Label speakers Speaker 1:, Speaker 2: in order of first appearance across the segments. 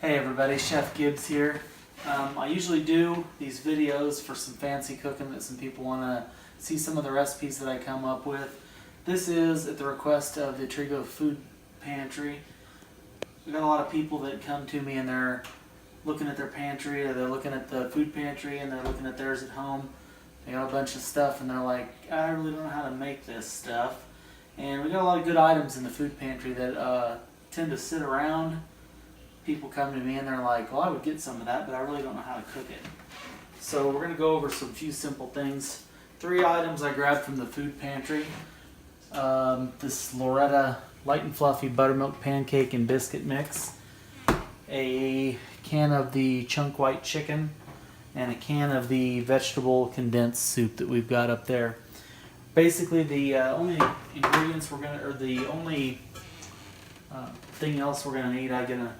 Speaker 1: Hey everybody, Chef Gibbs here. I usually do these videos for some fancy cooking that some people want to see some of the recipes that I come up with. This is at the request of the Trego food pantry. We've got a lot of people that come to me and they're looking at their pantry, or they're looking at the food pantry and they're looking at theirs at home. They got a bunch of stuff and they're like, I really don't know how to make this stuff. And we got a lot of good items in the food pantry that tend to sit around. People come to me and they're like, well, I would get some of that, but I really don't know how to cook it. So we're going to go over some few simple things. 3 items I grabbed from the food pantry. This Loretta Light and Fluffy Buttermilk Pancake and Biscuit Mix. A can of the chunk white chicken. And a can of the vegetable condensed soup that we've got up there. Basically the only ingredients we're going to, or the only thing else we're going to need, I get a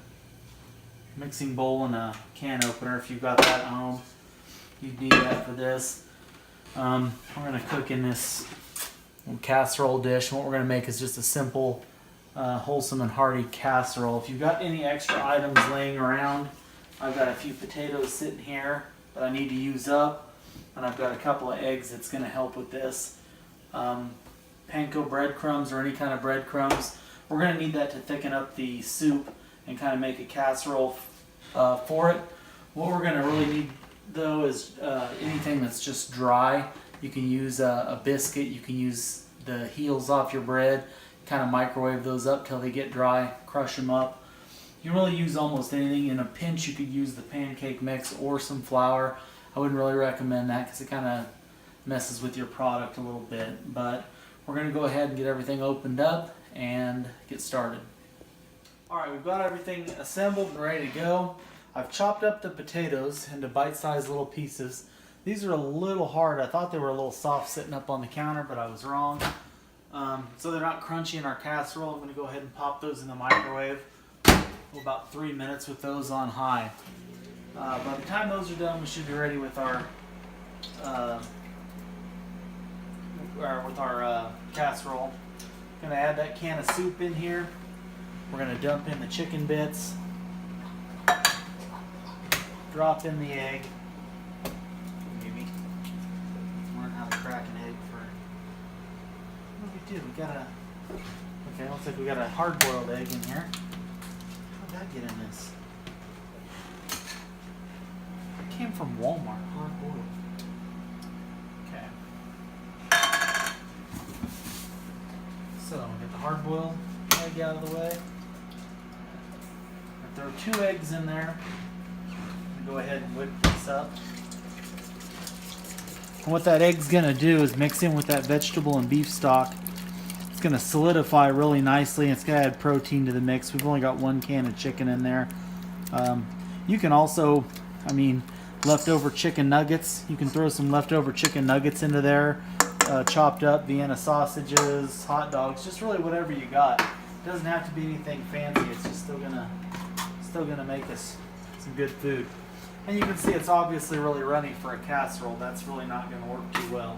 Speaker 1: mixing bowl and a can opener. If you've got that at home, you'd need that for this. We're going to cook in this casserole dish. And what we're going to make is just a simple, wholesome and hearty casserole. If you've got any extra items laying around, I've got a few potatoes sitting here that I need to use up, and I've got a couple of eggs that's going to help with this. Panko breadcrumbs or any kind of breadcrumbs. We're going to need that to thicken up the soup and kind of make a casserole for it. What we're going to really need though is anything that's just dry. You can use a biscuit, you can use the heels off your bread, kind of microwave those up till they get dry, crush them up. You can really use almost anything. In a pinch you could use the pancake mix or some flour. I wouldn't really recommend that because it kind of messes with your product a little bit. But we're going to go ahead and get everything opened up and get started. Alright, we've got everything assembled and ready to go. I've chopped up the potatoes into bite-sized little pieces. These are a little hard. I thought they were a little soft sitting up on the counter, but I was wrong. So they're not crunchy in our casserole. I'm going to go ahead and pop those in the microwave. About 3 minutes with those on high. By the time those are done, we should be ready with our casserole. Going to add that can of soup in here. We're going to dump in the chicken bits, drop in the egg, maybe learn how to crack an egg for. What do we do? We got a. Okay, looks like we got a hard-boiled egg in here. How'd that get in this? It came from Walmart, hard-boiled. Okay. So get the hard-boiled egg out of the way. Throw 2 eggs in there. I'm going to go ahead and whip this up. And what that egg's going to do is mix in with that vegetable and beef stock. It's going to solidify really nicely, and it's going to add protein to the mix. We've only got 1 can of chicken in there. You can also, leftover chicken nuggets. You can throw some leftover chicken nuggets into there, chopped up, Vienna sausages, hot dogs, just really whatever you got. It doesn't have to be anything fancy. It's just still gonna make us some good food. And you can see it's obviously really runny for a casserole. That's really not gonna work too well.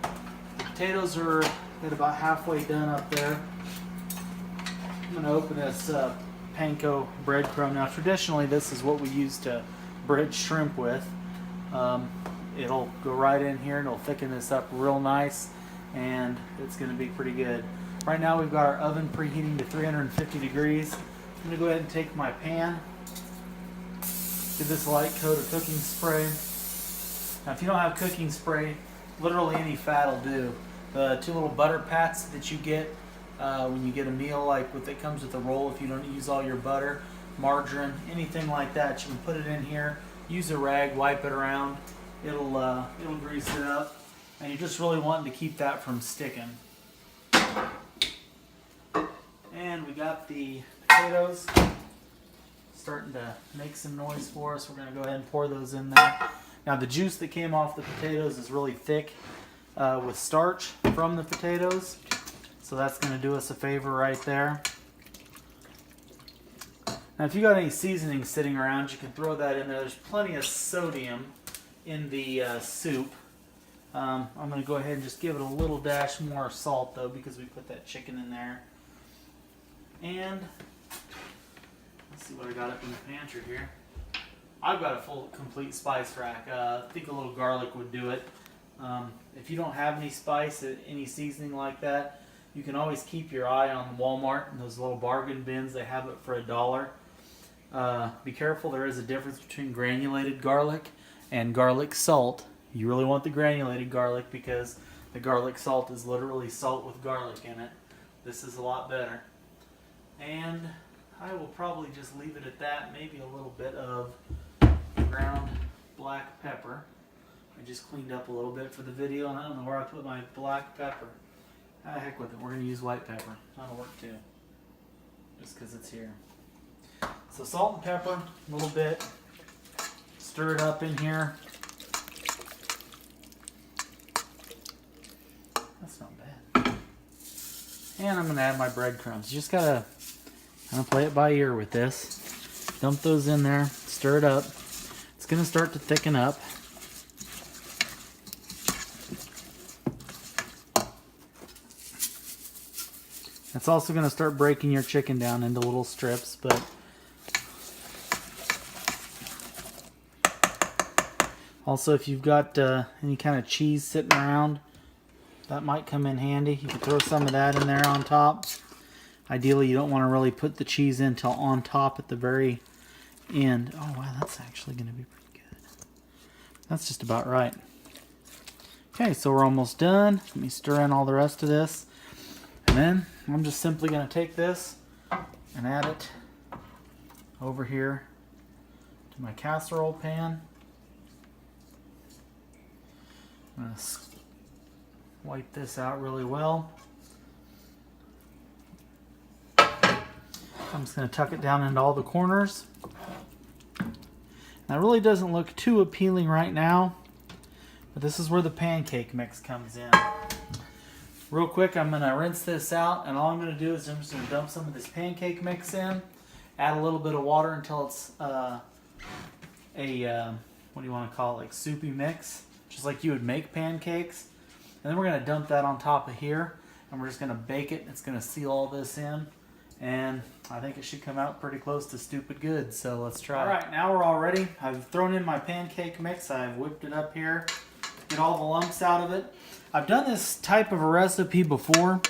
Speaker 1: The potatoes are at about halfway done up there. I'm gonna open this panko breadcrumb. Now traditionally this is what we use to bread shrimp with. It'll go right in here and it'll thicken this up real nice, and it's gonna be pretty good. Right now we've got our oven preheating to 350 degrees. I'm going to go ahead and take my pan, give this a light coat of cooking spray. Now if you don't have cooking spray, literally any fat will do. The 2 little butter pats that you get when you get a meal, like it comes with a roll, if you don't use all your butter, margarine, anything like that, you can put it in here, use a rag, wipe it around, it'll grease it up, and you're just really wanting to keep that from sticking. And we got the potatoes starting to make some noise for us. We're going to go ahead and pour those in there. Now the juice that came off the potatoes is really thick with starch from the potatoes, so that's going to do us a favor right there. Now if you got any seasoning sitting around, you can throw that in there. There's plenty of sodium in the soup. I'm going to go ahead and just give it a little dash more salt though, because we put that chicken in there. And Let's see what I got up in the pantry here. I've got a full, complete spice rack. I think a little garlic would do it. If you don't have any spice, any seasoning like that, you can always keep your eye on Walmart and those little bargain bins. They have it for $1. Be careful, there is a difference between granulated garlic and garlic salt. You really want the granulated garlic because the garlic salt is literally salt with garlic in it. This is a lot better. And I will probably just leave it at that. Maybe a little bit of ground black pepper. I just cleaned up a little bit for the video and I don't know where I put my black pepper. Ah, heck with it, we're going to use white pepper. That'll work too. Just because it's here. So salt and pepper, a little bit. Stir it up in here. That's not bad. And I'm going to add my breadcrumbs. You just got to kind of play it by ear with this. Dump those in there. Stir it up. It's going to start to thicken up. It's also going to start breaking your chicken down into little strips, but also if you've got any kind of cheese sitting around, that might come in handy. You can throw some of that in there on top. Ideally, you don't want to really put the cheese in till on top at the very end. Oh wow, that's actually going to be pretty good. That's just about right. Okay, so we're almost done. Let me stir in all the rest of this. And then I'm just simply going to take this and add it over here to my casserole pan. I'm going to wipe this out really well. I'm just going to tuck it down into all the corners. That really doesn't look too appealing right now, but this is where the pancake mix comes in. Real quick, I'm going to rinse this out, and all I'm going to do is I'm just going to dump some of this pancake mix in, add a little bit of water until it's what do you want to call it, like soupy mix, just like you would make pancakes. And then we're going to dump that on top of here, and we're just going to bake it. It's going to seal all this in, and I think it should come out pretty close to stupid good, so let's try it. All right, now we're all ready. I've thrown in my pancake mix. I've whipped it up here, get all the lumps out of it. I've done this type of a recipe before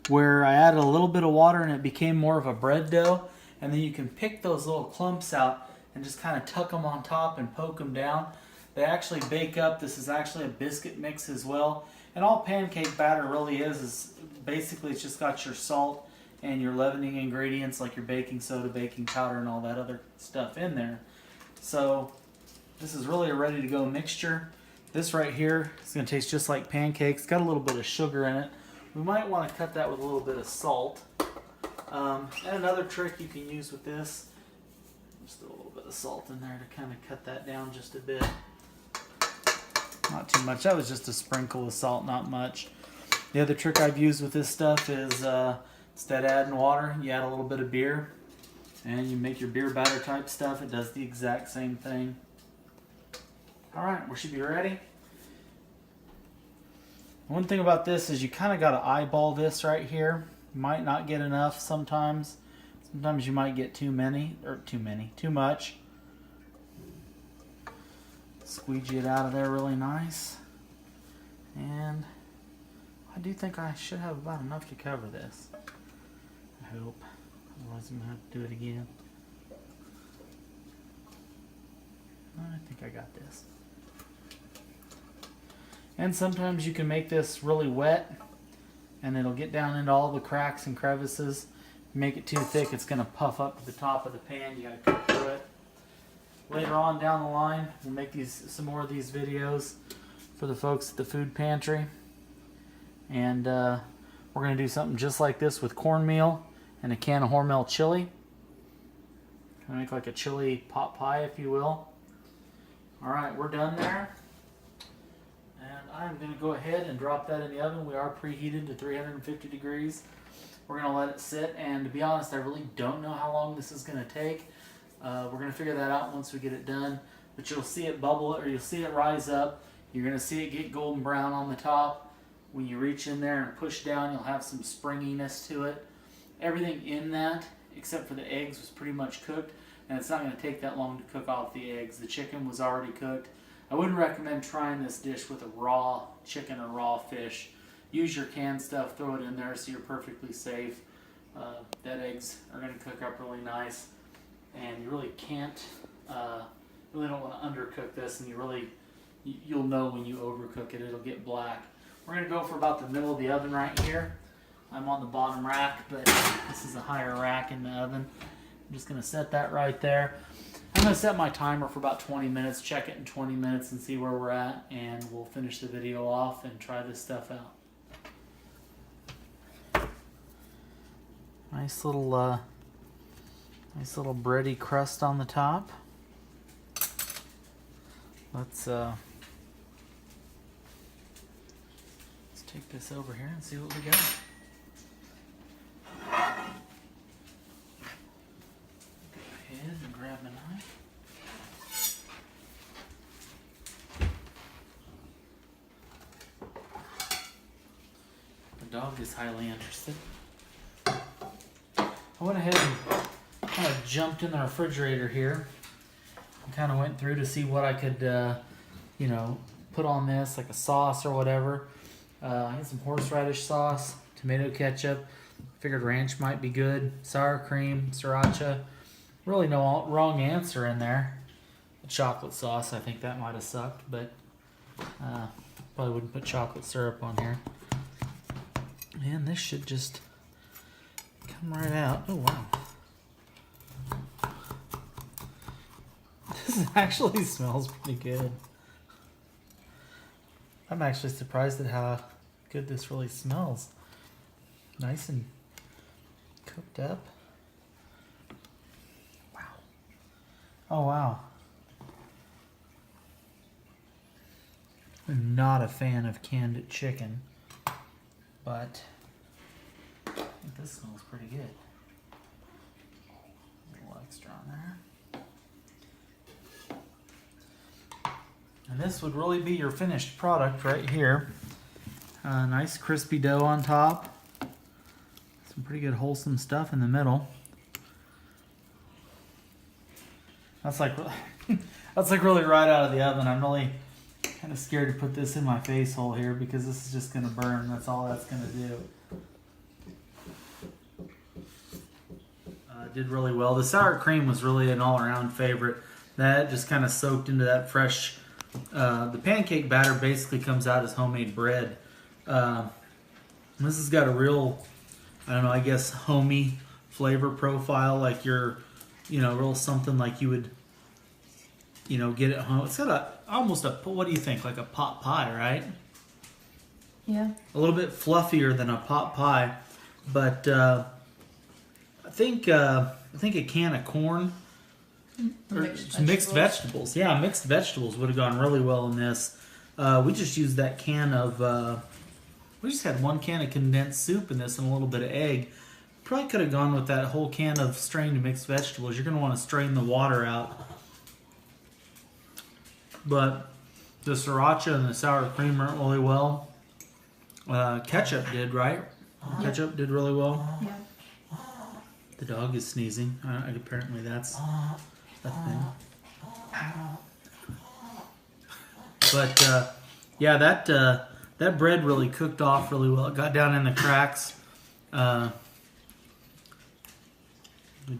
Speaker 1: where I added a little bit of water and it became more of a bread dough, and then you can pick those little clumps out and just kind of tuck them on top and poke them down. They actually bake up. This is actually a biscuit mix as well, and all pancake batter really is basically it's just got your salt and your leavening ingredients like your baking soda, baking powder, and all that other stuff in there. So this is really a ready to go mixture. This right here is going to taste just like pancakes. It's got a little bit of sugar in it. We might want to cut that with a little bit of salt. And another trick you can use with this, just throw a little bit of salt in there to kind of cut that down just a bit. Not too much. That was just a sprinkle of salt, not much. The other trick I've used with this stuff is instead of adding water, you add a little bit of beer. And you make your beer batter type stuff. It does the exact same thing. Alright, we should be ready. One thing about this is you kind of got to eyeball this right here. You might not get enough sometimes. Sometimes you might get too much. Squeegee it out of there really nice. And I do think I should have about enough to cover this. I hope. Otherwise I'm going to have to do it again. I think I got this. And sometimes you can make this really wet and it'll get down into all the cracks and crevices. Make it too thick, it's going to puff up to the top of the pan. You got to cook through it. Later on down the line, we'll make some more of these videos for the folks at the food pantry. And we're going to do something just like this with cornmeal and a can of Hormel chili. Kind of make like a chili pot pie, if you will. Alright, we're done there. And I'm going to go ahead and drop that in the oven. We are preheated to 350 degrees. We're going to let it sit, and to be honest, I really don't know how long this is going to take. We're going to figure that out once we get it done. But you'll see it bubble, or you'll see it rise up. You're going to see it get golden brown on the top. When you reach in there and push down, you'll have some springiness to it. Everything in that, except for the eggs, was pretty much cooked. and it's not going to take that long to cook off the eggs. The chicken was already cooked. I wouldn't recommend trying this dish with a raw chicken or raw fish. Use your canned stuff, throw it in there so you're perfectly safe. That eggs are going to cook up really nice, and you really can't, really don't want to undercook this, and you'll know when you overcook it, it'll get black. We're going to go for about the middle of the oven right here. I'm on the bottom rack, but this is a higher rack in the oven. I'm just going to set that right there. I'm going to set my timer for about 20 minutes, check it in 20 minutes and see where we're at, and we'll finish the video off and try this stuff out. Nice little bready crust on the top. Let's take this over here and see what we got. Go ahead and grab a knife. The dog is highly interested. I went ahead and kind of jumped in the refrigerator here and kind of went through to see what I could, put on this, like a sauce or whatever. I had some horseradish sauce, tomato ketchup. Figured ranch might be good. Sour cream, sriracha. Really no wrong answer in there. The chocolate sauce, I think that might have sucked, but probably wouldn't put chocolate syrup on here. And this should just come right out. Oh, wow. This actually smells pretty good. I'm actually surprised at how good this really smells. Nice and cooked up. Wow. Oh, wow. I'm not a fan of canned chicken, but I think this smells pretty good. A little extra on there. And this would really be your finished product right here. Nice crispy dough on top. Some pretty good wholesome stuff in the middle. That's like really right out of the oven. I'm really kind of scared to put this in my face hole here because this is just going to burn. That's all that's going to do. Did really well. The sour cream was really an all-around favorite. That just kind of soaked into that fresh. The pancake batter basically comes out as homemade bread. This has got a real, I don't know, I guess homey flavor profile, like you're, real something like you would, get at home. It's got almost a, what do you think, like a pot pie, right?
Speaker 2: Yeah. A
Speaker 1: little bit fluffier than a pot pie, but I think a can of corn. Or mixed vegetables. Yeah, mixed vegetables would have gone really well in this. We just used that can of, we just had one can of condensed soup in this and a little bit of egg. Probably could have gone with that whole can of strained mixed vegetables. You're going to want to strain the water out. But the sriracha and the sour cream went really well. Ketchup did, right? Ketchup did really well.
Speaker 2: Yeah.
Speaker 1: The dog is sneezing. Apparently that's a thing. But yeah, that bread really cooked off really well. It got down in the cracks. The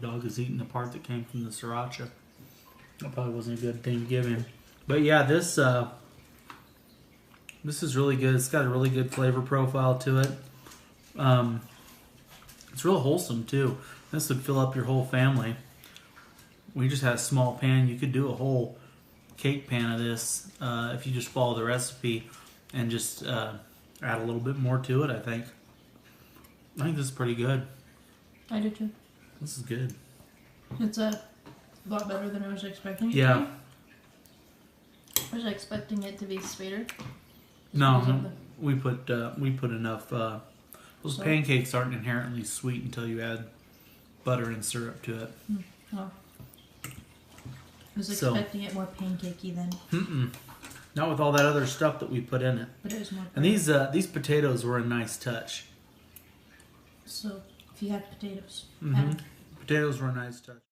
Speaker 1: dog is eating the part that came from the sriracha. That probably wasn't a good thing to give him. But yeah, this is really good. It's got a really good flavor profile to it. It's real wholesome too. This would fill up your whole family. We just had a small pan. You could do a whole cake pan of this if you just follow the recipe and just add a little bit more to it, I think. I think this is pretty good.
Speaker 2: I do too.
Speaker 1: This is good.
Speaker 2: It's a lot better than I was expecting it
Speaker 1: yeah.
Speaker 2: to be. I was expecting it to be sweeter.
Speaker 1: No, we put enough. Those pancakes aren't inherently sweet until you add butter and syrup to it.
Speaker 2: Oh. I was expecting it more pancakey then.
Speaker 1: Not with all that other stuff that we put in it.
Speaker 2: But it was more.
Speaker 1: And these potatoes were a nice touch.
Speaker 2: So if you had potatoes,
Speaker 1: potatoes were a nice touch.